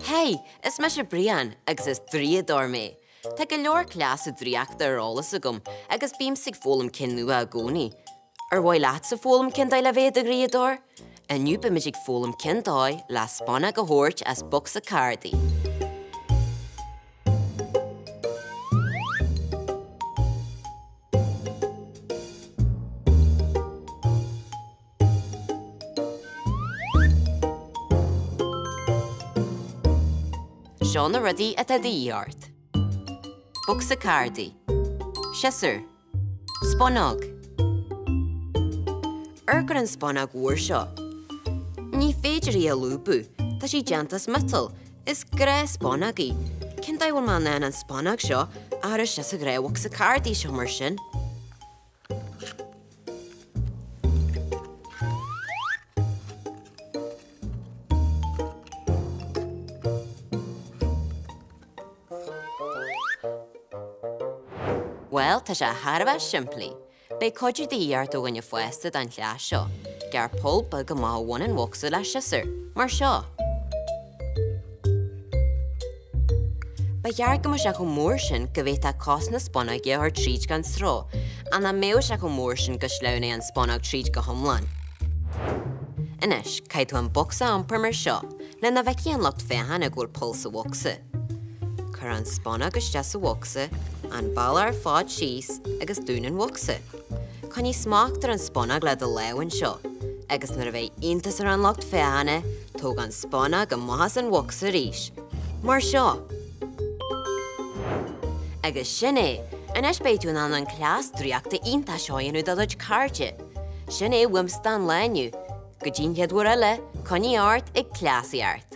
Hey, is me se brian agus is draíocht mé. Tá go leor clás a draíocht arolalas agam agus bím sig fólam cin nua a gcónaí. Bhfuil leat sa fólam cin dá le bhéad a draíocht? Aniu be mig fólam cin dá le Spúnóg a thuairt as Bosca Cártaí. Seán na rudaí a draíocht. Bosca Cártaí. Siosar. Spúnóg. Gur an Spúnóg uair seo. Ní féidir í a lúbú, tá sí deantas metal, is gré Spúnógaí. Cin dá bhfuil man an Spúnóg seo ar a sios a gré Bosca Cártaí seo mar sin. Well, tá sé tharbh simplí. Bei codú draíocht ó gine fuasta an chleas seo, gar pol bug go máhain an bhocsa le siosar, mar seo. Ba dhear go se go mór sin go bhfuil tá cos na Spúnóg ar tríd gan strá, an na méo se go mór sin go sleanna an Spúnóg tríd go thomláin. Inis, caiid tú an boxa ampar mar seo, le na bheici an locht féhan a gúil pol sa bhoxa. Chur an Spúnóg iste sa bhoxa, an ball ar fád síos agus dún an bhoxa. Can ní smaachtar an Spúnóg le do leabhain seo, agus nar a bheith iontas ar an locht féhanna, tóg an Spúnóg go maithas an bhoxa arís. Mar seo. Agus sin é, inis beidún an clás draíochta ionta seo inú dad cáirte. Sin é wimsta an leniu, go dtín headúir eile, can ní art ag clásí art.